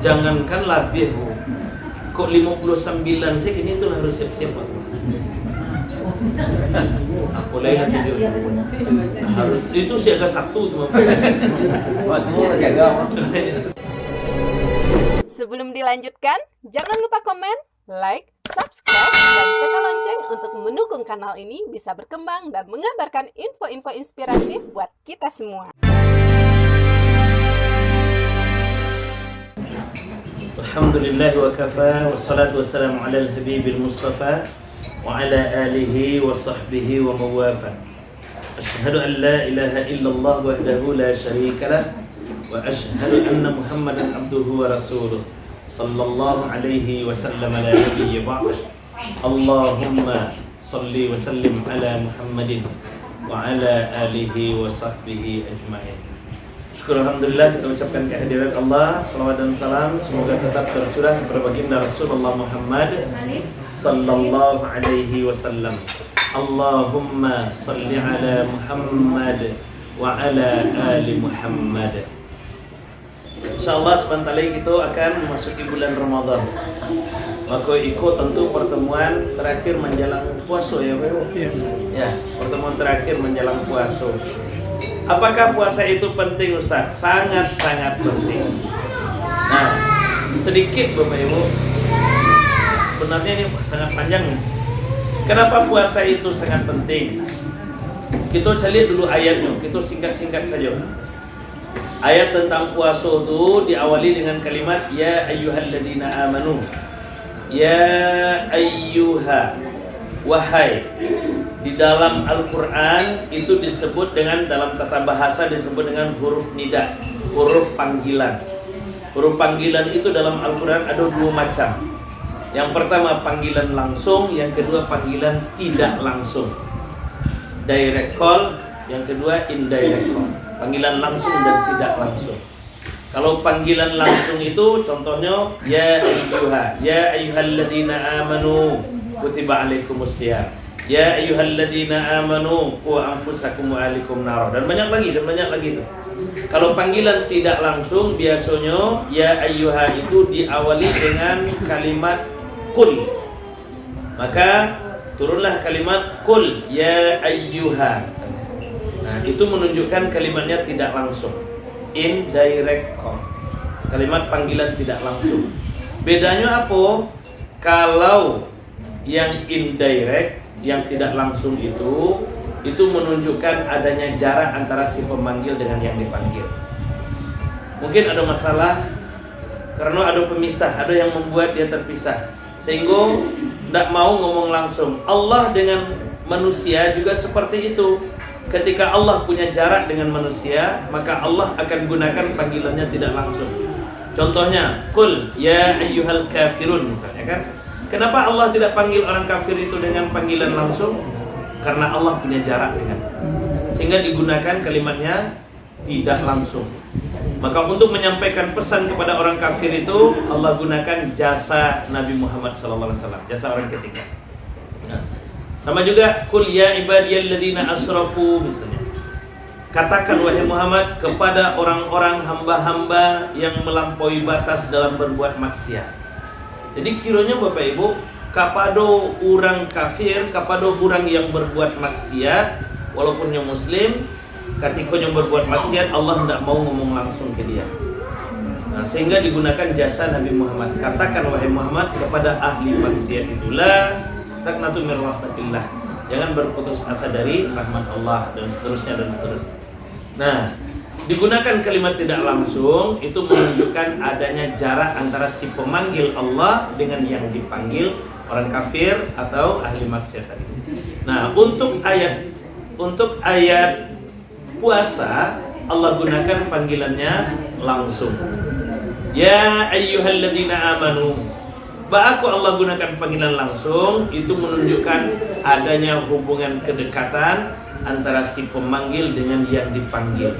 Jangankan lebih, kok 59 sih ini tuh harus siap-siap Pak. Aku lain nanti dia harus itu siaga satu cuma. Sebelum dilanjutkan, jangan lupa komen, like, subscribe, dan tekan lonceng untuk mendukung kanal ini bisa berkembang dan mengabarkan info-info inspiratif buat kita semua. Alhamdulillah wa kafa wassalatu wassalamu ala al-habibil mustafa wa ala alihi wa sahbihi wa mawafa. Asyhadu an la ilaha illallah wahdahu la syarika lah wa asyhadu anna Muhammadan abduhu wa rasuluh sallallahu alaihi wasallam la nabiyya ba'd. Allahumma salli wa sallim ala Muhammadin wa ala alihi wa sahbihi ajma'in. Syukur alhamdulillah kita ucapkan kehadiran Allah, salawat dan salam semoga tetap tercurah kepada baginda Rasulullah Muhammad sallallahu alaihi wasallam. Allahumma salli ala Muhammad wa ala ali Muhammad. Insyaallah sebentar lagi kita akan memasuki bulan Ramadan. Maka ikut tentu pertemuan terakhir menjelang puasa ya Pak. Ya, pertemuan terakhir menjelang puasa. Apakah puasa itu penting Ustaz? Sangat-sangat penting. Nah, sedikit Bapak Ibu. Sebenarnya ini sangat panjang nih. Kenapa puasa itu sangat penting? Kita cari dulu ayatnya, kita singkat-singkat saja. Ayat tentang puasa itu diawali dengan kalimat ya ayyuhalladzina amanu. Ya ayyuha, wahai. Di dalam Al-Quran itu disebut dengan, dalam tata bahasa disebut dengan huruf nida, huruf panggilan. Huruf panggilan itu dalam Al-Quran ada dua macam. Yang pertama panggilan langsung, yang kedua panggilan tidak langsung. Direct call, yang kedua indirect call. Panggilan langsung dan tidak langsung. Kalau panggilan langsung itu contohnya ya ayyuha, ya ayyuhalladzina amanu kutiba alaikumusiyam. Ya ayyuhalladzina amanu qu anfusakum wa ahlikum nar. Dan banyak lagi itu. Kalau panggilan tidak langsung biasanya ya ayyuha itu diawali dengan kalimat qul. Maka turunlah kalimat qul ya ayyuha. Nah, itu menunjukkan kalimatnya tidak langsung. Indirect call. Kalimat panggilan tidak langsung. Bedanya apa? Kalau yang indirect, yang tidak langsung itu menunjukkan adanya jarak antara si pemanggil dengan yang dipanggil. Mungkin ada masalah karena ada pemisah, ada yang membuat dia terpisah, sehingga tidak mau ngomong langsung. Allah dengan manusia juga seperti itu. Ketika Allah punya jarak dengan manusia, maka Allah akan gunakan panggilannya tidak langsung. Contohnya, qul ya ayyuhal kafirun misalnya kan. Kenapa Allah tidak panggil orang kafir itu dengan panggilan langsung? Karena Allah punya jarak dengan, sehingga digunakan kalimatnya tidak langsung. Maka untuk menyampaikan pesan kepada orang kafir itu Allah gunakan jasa Nabi Muhammad SAW, jasa orang ketiga. Nah, sama juga qul ya ibadiyalladzina asrafu misalnya. Katakan wahai Muhammad kepada orang-orang hamba-hamba yang melampaui batas dalam berbuat maksiat. Jadi kiranya Bapak Ibu, kapado orang kafir, kapado orang yang berbuat maksiat, walaupun yang muslim, ketika yang berbuat maksiat Allah tidak mau ngomong langsung ke dia. Nah, sehingga digunakan jasa Nabi Muhammad. Katakan wahai Muhammad kepada ahli maksiat itulah taqnatu min rahmatillah. Jangan berputus asa dari rahmat Allah dan seterusnya dan seterusnya. Nah, digunakan kalimat tidak langsung itu menunjukkan adanya jarak antara si pemanggil Allah dengan yang dipanggil, orang kafir atau ahli maksiat tadi. Nah, untuk ayat puasa Allah gunakan panggilannya langsung. Ya ayyuhalladzina amanu. Aku Allah gunakan panggilan langsung itu menunjukkan adanya hubungan kedekatan antara si pemanggil dengan yang dipanggil.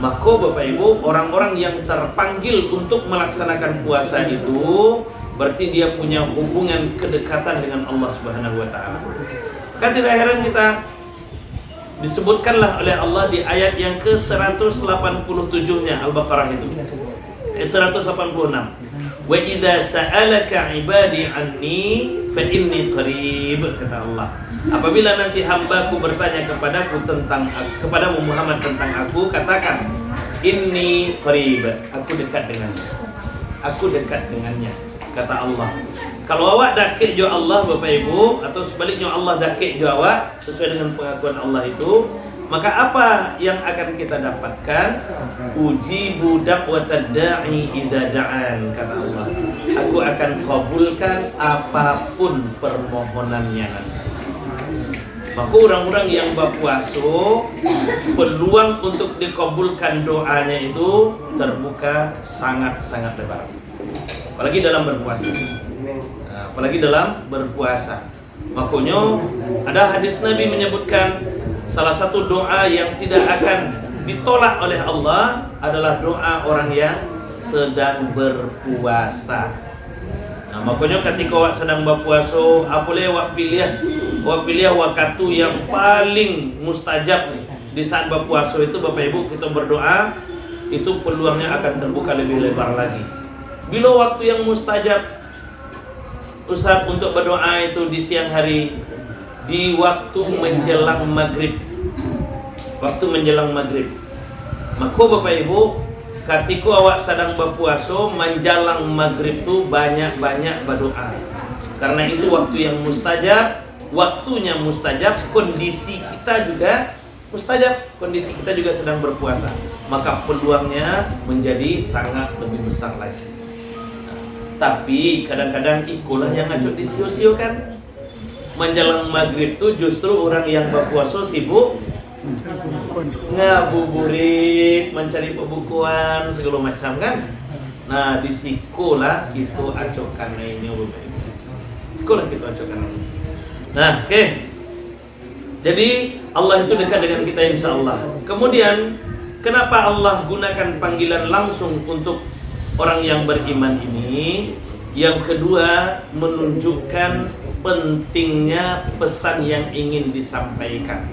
Maka Bapak Ibu, orang-orang yang terpanggil untuk melaksanakan puasa itu berarti dia punya hubungan kedekatan dengan Allah Subhanahu wa taala. Kan tidak heran kita disebutkanlah oleh Allah di ayat yang ke-187-nya Al-Baqarah itu. 186. Wa idza sa'alaka 'ibadi 'anni fa inni qarib, kata Allah. Apabila nanti hambaku bertanya kepadamu Muhammad tentang aku, katakan inni qarib, aku dekat dengannya. Aku dekat dengannya, kata Allah. Kalau awak dakik jo Allah Bapak Ibu, atau sebaliknya Allah dakik jo awak sesuai dengan pengakuan Allah itu, maka apa yang akan kita dapatkan? Ujibu da'watad da'i idza da'an, kata Allah. Aku akan kabulkan apapun permohonannya nanti. Maka orang-orang yang berpuasa, peluang untuk dikabulkan doanya itu terbuka sangat-sangat lebar. Apalagi dalam berpuasa. Apalagi dalam berpuasa. Makanya ada hadis Nabi menyebutkan salah satu doa yang tidak akan ditolak oleh Allah adalah doa orang yang sedang berpuasa. Nah, makanya ketika awak sedang berpuasa, apa boleh awak pilih waktu yang paling mustajab di saat berpuasa itu, Bapak Ibu, kita berdoa, itu peluangnya akan terbuka lebih lebar lagi. Bila waktu yang mustajab Ustaz untuk berdoa itu di siang hari, di waktu menjelang maghrib. Waktu menjelang maghrib. Maka Bapak Ibu, ketika awak sedang berpuasa menjelang maghrib itu banyak-banyak berdoa. Karena itu waktu yang mustajab, waktunya mustajab, kondisi kita juga mustajab, kondisi kita juga sedang berpuasa. Maka peluangnya menjadi sangat lebih besar lagi. Tapi kadang-kadang ikulah yang ngaco disio-sio kan. Menjelang maghrib itu justru orang yang berpuasa sibuk ngabuburit, mencari pembukuan segala macam kan. Nah, di sekolah gitu acokan ini Bapak Ibu. Sekolah gitu acokan ini. Nah, oke. Jadi Allah itu dekat dengan kita insyaallah. Kemudian kenapa Allah gunakan panggilan langsung untuk orang yang beriman ini? Yang kedua, menunjukkan pentingnya pesan yang ingin disampaikan.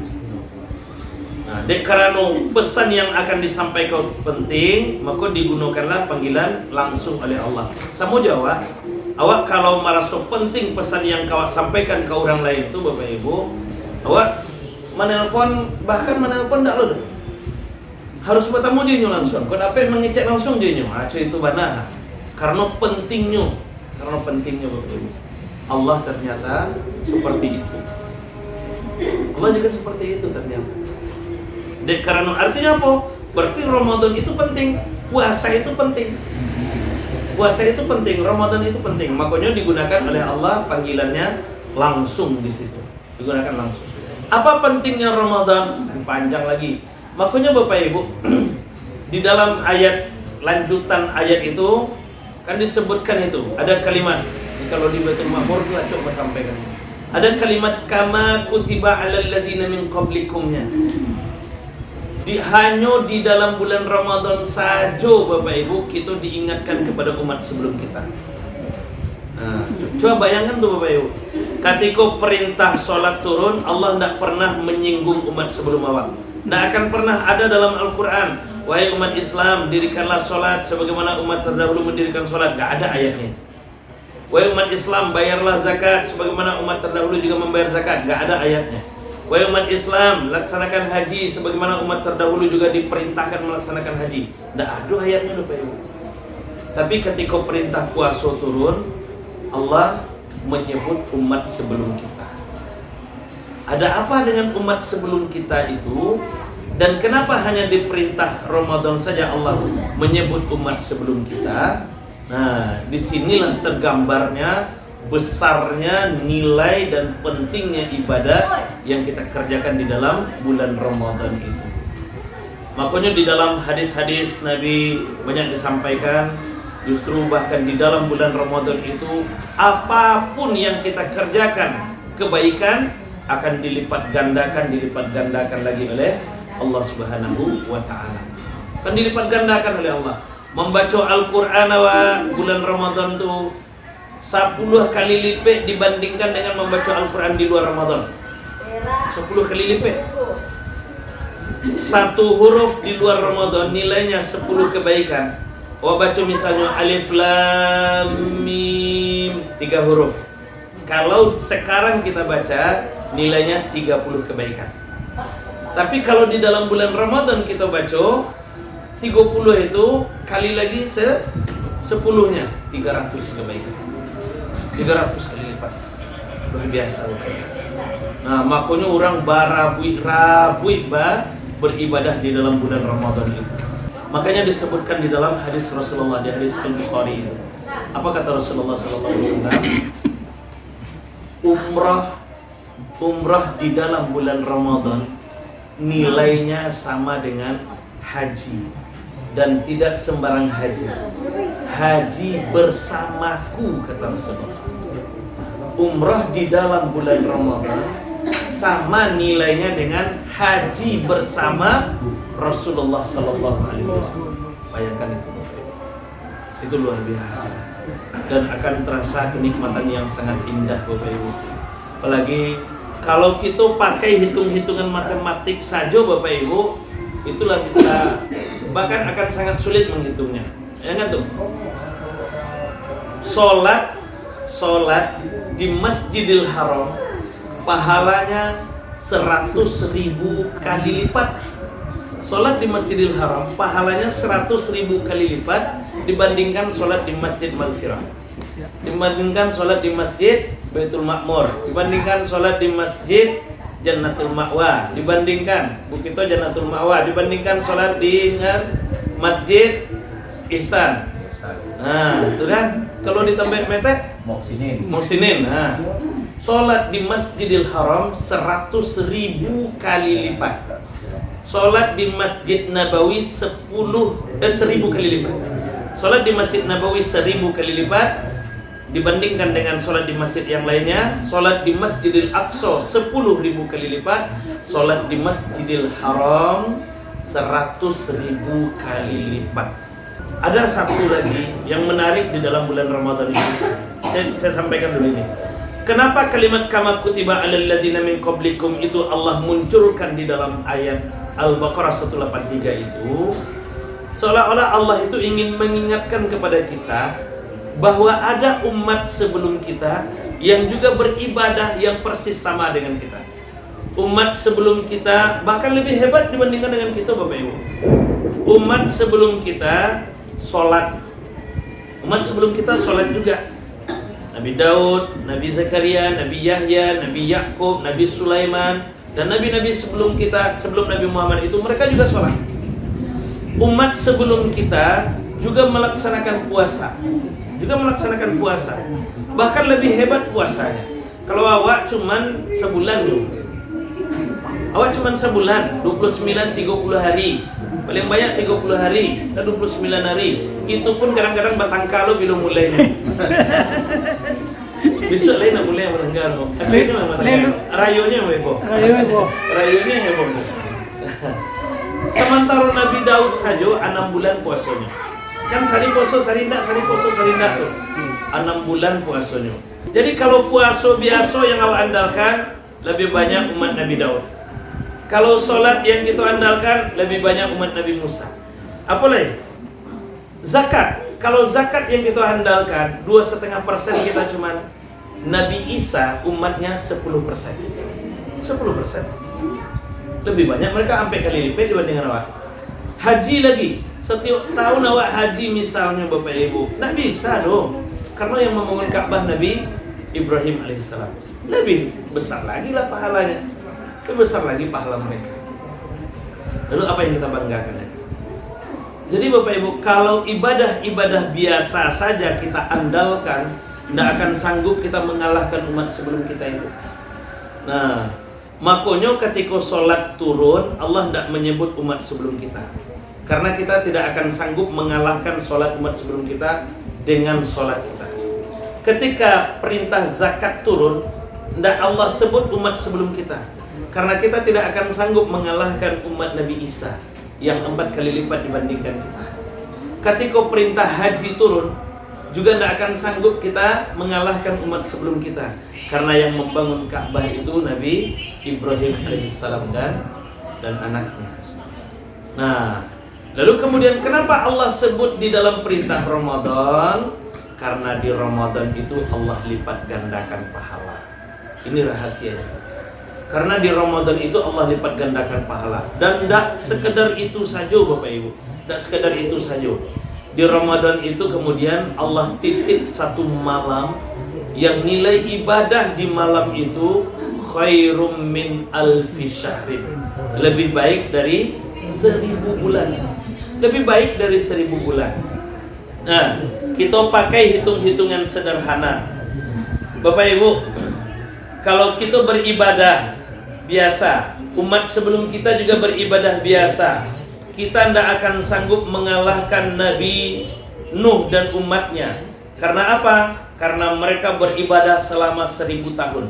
Nah, karena pesan yang akan disampaikan penting, maka digunakanlah panggilan langsung oleh Allah. Sama jawab, awak kalau merasa penting pesan yang kau sampaikan ke orang lain itu Bapak Ibu, awak menelpon, bahkan menelpon tak lo. Harus bertemu dia langsung. Kau dapat mengecek langsung dia nyu. Itu benar. Karena pentingnya Bapak Ibu. Allah ternyata seperti itu. Allah juga seperti itu ternyata. Karena artinya apa? Berarti Ramadan itu penting, puasa itu penting. Puasa itu penting, Ramadan itu penting. Makanya digunakan oleh Allah panggilannya langsung di situ. Digunakan langsung. Apa pentingnya Ramadan? Panjang lagi. Makanya Bapak Ibu, di dalam ayat lanjutan ayat itu kan disebutkan itu ada kalimat. Kalau di Baitul Ma'mur kita coba sampaikan. Ada kalimat kama kutiba 'alal ladzina min qablikumnya. Hanya di dalam bulan Ramadan saja Bapak Ibu kita diingatkan kepada umat sebelum kita. Nah, coba bayangkan tuh Bapak Ibu. Ketika perintah sholat turun, Allah tidak pernah menyinggung umat sebelum awal. Tidak akan pernah ada dalam Al-Quran, wahai umat Islam, dirikanlah sholat sebagaimana umat terdahulu mendirikan sholat. Tidak ada ayatnya. Wahai umat Islam, bayarlah zakat sebagaimana umat terdahulu juga membayar zakat. Tidak ada ayatnya. Wahai umat Islam, laksanakan haji sebagaimana umat terdahulu juga diperintahkan melaksanakan haji. Tidak ada ayatnya Bapak Ibu. Tapi ketika perintah puasa turun, Allah menyebut umat sebelum kita. Ada apa dengan umat sebelum kita itu? Dan kenapa hanya di perintah Ramadan saja Allah menyebut umat sebelum kita? Nah, disinilah tergambarnya besarnya nilai dan pentingnya ibadah yang kita kerjakan di dalam bulan Ramadan itu. Makanya di dalam hadis-hadis Nabi banyak disampaikan, justru bahkan di dalam bulan Ramadan itu apapun yang kita kerjakan kebaikan akan dilipat gandakan lagi oleh Allah Subhanahu wa taala. Akan dilipat gandakan oleh Allah. Membaca Al-Qur'an bulan Ramadan itu 10 kali lipat dibandingkan dengan membaca Al-Quran di luar Ramadan. 10 kali lipat. Satu huruf di luar Ramadan nilainya 10 kebaikan. baca misalnya alif lam mim 3 huruf. Kalau sekarang kita baca nilainya 30 kebaikan. Tapi kalau di dalam bulan Ramadan kita baca 30 itu kali lagi 10-nya 300 kebaikan. 300 kali lipat. Luar biasa. Nah, makanya orang barabuit beribadah di dalam bulan Ramadan itu. Makanya disebutkan di dalam hadis Rasulullah, di hadis Al-Bukhari itu. Apa kata Rasulullah sallallahu alaihi wasallam? Umrah di dalam bulan Ramadan nilainya sama dengan haji, dan tidak sembarang haji. Haji bersamaku, kata Rasulullah. Umrah di dalam bulan Ramadan sama nilainya dengan haji bersama Rasulullah sallallahu alaihi wasallam. Bayangkan itu luar biasa, dan akan terasa kenikmatan yang sangat indah, Bapak Ibu. Apalagi kalau kita pakai hitung-hitungan matematik saja, Bapak Ibu, itulah kita bahkan akan sangat sulit menghitungnya. Ya kan tuh? Sholat di Masjidil Haram pahalanya 100.000 kali lipat. Sholat di Masjidil Haram pahalanya 100.000 kali lipat dibandingkan sholat di Masjid Maghfirah, dibandingkan sholat di Masjid Baitul Ma'mur, dibandingkan sholat di Masjid Jannatul Ma'wa, dibandingkan Bukito Jannatul Ma'wa, dibandingkan sholat di Masjid Ihsan. Nah, itu kan kalau ditambah metek Muhsinin. Nah, sholat di Masjidil Haram 100.000 kali lipat. Sholat di Masjid Nabawi 1000 kali lipat. Sholat di Masjid Nabawi 1000 kali lipat dibandingkan dengan sholat di masjid yang lainnya. Sholat di Masjidil Aqsa 10.000 kali lipat. Sholat di Masjidil Haram 100.000 kali lipat. Ada satu lagi yang menarik di dalam bulan Ramadan ini. Saya sampaikan dulu ini. Kenapa kalimat kama kutiba alal ladzina min qablikum itu Allah munculkan di dalam ayat Al-Baqarah 183 itu? Seolah-olah Allah itu ingin mengingatkan kepada kita bahwa ada umat sebelum kita yang juga beribadah yang persis sama dengan kita. Umat sebelum kita bahkan lebih hebat dibandingkan dengan kita, Bapak Ibu. Umat sebelum kita sholat. Umat sebelum kita sholat juga. Nabi Daud, Nabi Zakaria, Nabi Yahya, Nabi Yakub, Nabi Sulaiman, dan nabi-nabi sebelum kita, sebelum Nabi Muhammad itu mereka juga sholat. Umat sebelum kita juga melaksanakan puasa. Bahkan lebih hebat puasanya. Kalau awak cuman sebulan loh. Awak cuman sebulan, 29-30 hari. Paling banyak 30 hari, 29 hari. Itu pun kadang-kadang batang kalau belum mulainya. Besok lain nak mulai batang kalau. Akhirnya memang batang kalau. Rayonya heboh. Rayonya heboh. Sementara Nabi Daud saja 6 bulan puasanya. Kan sari poso sari ndak tuh. 6 bulan puasanya. Jadi kalau puasa biasa yang awak andalkan lebih banyak umat Nabi Daud. Kalau sholat yang kita andalkan lebih banyak umat Nabi Musa. Apa lagi? Zakat. Kalau zakat yang kita andalkan 2,5% kita cuman. Nabi Isa umatnya 10%. 10%. Lebih banyak mereka sampai kali lipat dibandingkan awak. Haji lagi. Setiap tahun awak haji misalnya Bapak Ibu. Nggak bisa dong. Karena yang membangun Ka'bah Nabi Ibrahim alaihissalam. Lebih besar lagi lah pahalanya. Lebih besar lagi pahala mereka. Lalu apa yang kita banggakan lagi? Jadi Bapak Ibu, kalau ibadah-ibadah biasa saja kita andalkan, tidak akan sanggup kita mengalahkan umat sebelum kita itu. Nah, makanya ketika sholat turun, Allah tidak menyebut umat sebelum kita. Karena kita tidak akan sanggup mengalahkan sholat umat sebelum kita dengan sholat kita. Ketika perintah zakat turun, tidak Allah sebut umat sebelum kita. Karena kita tidak akan sanggup mengalahkan umat Nabi Isa yang 4 kali lipat dibandingkan kita. Ketika perintah haji turun, juga tidak akan sanggup kita mengalahkan umat sebelum kita. Karena yang membangun Ka'bah itu Nabi Ibrahim alaihissalam dan anaknya. Nah, Lalu kemudian kenapa Allah sebut di dalam perintah Ramadan? Karena di Ramadan itu Allah lipat gandakan pahala. Ini rahasianya. Karena di Ramadan itu Allah lipat gandakan pahala. Dan tidak sekedar itu saja Bapak Ibu. Tidak sekedar itu saja. Di Ramadan itu kemudian Allah titip satu malam yang nilai ibadah di malam itu khairum min alfi syahrin. Lebih baik dari 1000 bulan. Lebih baik dari 1000 bulan. Nah, kita pakai hitung-hitungan sederhana. Bapak Ibu, kalau kita beribadah biasa, umat sebelum kita juga beribadah biasa, kita tidak akan sanggup mengalahkan Nabi Nuh dan umatnya. Karena apa? Karena mereka beribadah selama 1000 tahun.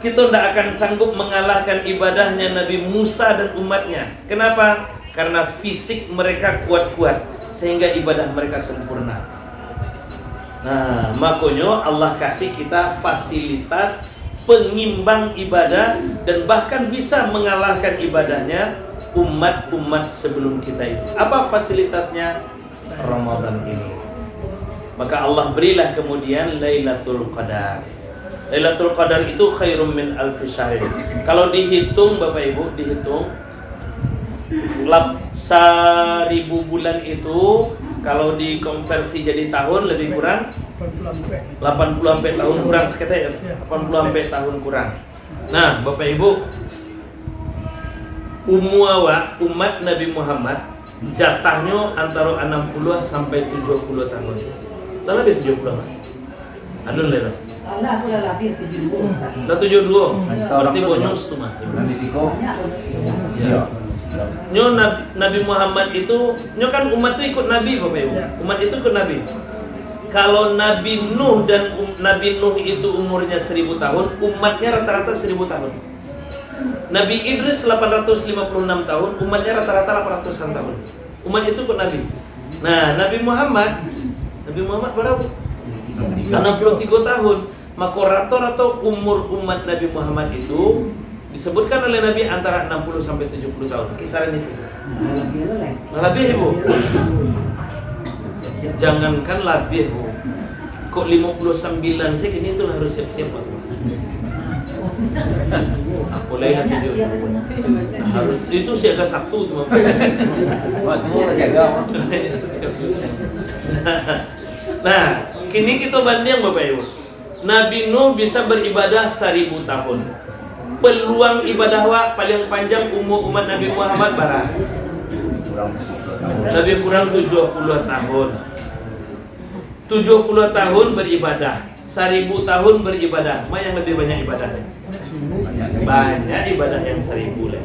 Kita tidak akan sanggup mengalahkan ibadahnya Nabi Musa dan umatnya. Kenapa? Karena fisik mereka kuat-kuat, sehingga ibadah mereka sempurna. Nah, makanya Allah kasih kita fasilitas pengimbang ibadah, dan bahkan bisa mengalahkan ibadahnya umat-umat sebelum kita itu. Apa fasilitasnya? Ramadan ini. Maka Allah berilah kemudian Lailatul Qadar. Lailatul Qadar itu khairum min alfi syahrin. Kalau dihitung Bapak Ibu, dihitung 1000 bulan itu kalau dikonversi jadi tahun lebih kurang 80 sampai tahun kurang sekitar 80 sampai tahun kurang. Nah, Bapak Ibu, umat Nabi Muhammad jatahnya antara 60 sampai 70 tahun. Dah lebih 70 kan? Adun lera. Allah aku dah lebih 72. Dah 72. Berarti bonus tu mah. Ya. Nyo Nabi Muhammad itu, nyo kan umat itu ikut Nabi Bapak Ibu. Umat itu ikut Nabi. Kalau Nabi Nuh dan Nabi Nuh itu umurnya 1000 tahun, umatnya rata-rata 1000 tahun. Nabi Idris 856 tahun, umatnya rata-rata 800-an tahun. Umat itu ikut Nabi. Nah, Nabi Muhammad berapa? 63 tahun. Maka rata-rata umur umat Nabi Muhammad itu disebutkan oleh Nabi antara 60 sampai 70 tahun. Kisaran itu. Nah, lebih Ibu. Jangankan lebih Bu. Kok 59 sih ini tuh harus siap-siap Pak. Aku lain aja harus itu siaga Sabtu tuh. Nah, kini kita banding Bapak Ibu. Nabi Nuh bisa beribadah 1000 tahun. Peluang ibadah paling panjang umur umat Nabi Muhammad berapa? Lebih kurang 70 tahun. 70 tahun beribadah, 1000 tahun beribadah. Mana yang lebih banyak ibadahnya? Banyak ibadah yang 1000 lah.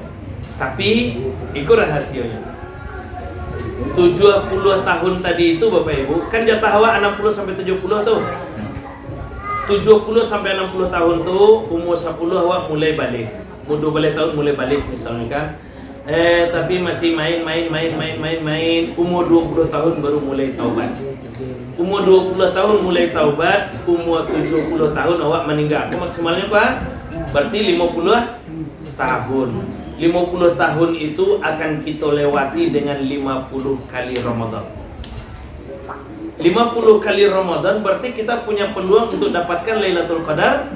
Tapi ikut rahasianya. 70 tahun tadi itu Bapak Ibu, kan jatah awak 60 sampai 70 tuh. 70 sampai 60 tahun tuh umur 10 awak mulai balik. Umur 12 tahun mulai balik misalnya kan. Tapi masih main. Umur 20 tahun baru mulai taubat. Umur 20 tahun mulai taubat, umur 70 tahun awak meninggal. Maksimalnya apa? Berarti 50 tahun. 50 tahun itu akan kita lewati dengan 50 kali Ramadan. 50 kali Ramadan berarti kita punya peluang untuk dapatkan Lailatul Qadar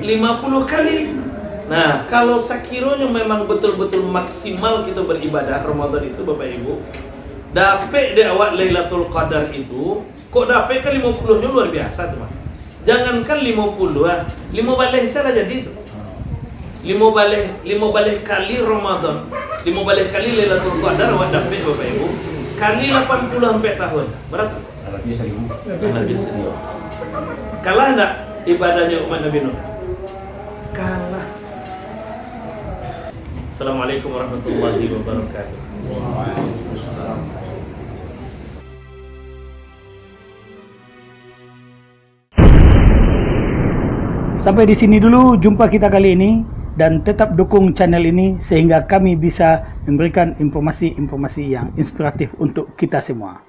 50 kali. Nah, kalau sekiranya memang betul-betul maksimal kita beribadah Ramadan itu Bapak Ibu, dapat deh awak Lailatul Qadar itu, kok dapat ke 50-nya luar biasa teman. Jangankan 50 5 balik saja jadi itu. 5 balik kali Ramadan, 5 balik kali Lailatul Qadar awak dapat Bapak Ibu, kali 80 sampai tahun. Berapa? Lebih 1000. Kalah enggak ibadahnya umat Nabi Nuh? Kalah. Assalamualaikum warahmatullahi wabarakatuh. Sampai di sini dulu jumpa kita kali ini, dan tetap dukung channel ini sehingga kami bisa memberikan informasi-informasi yang inspiratif untuk kita semua.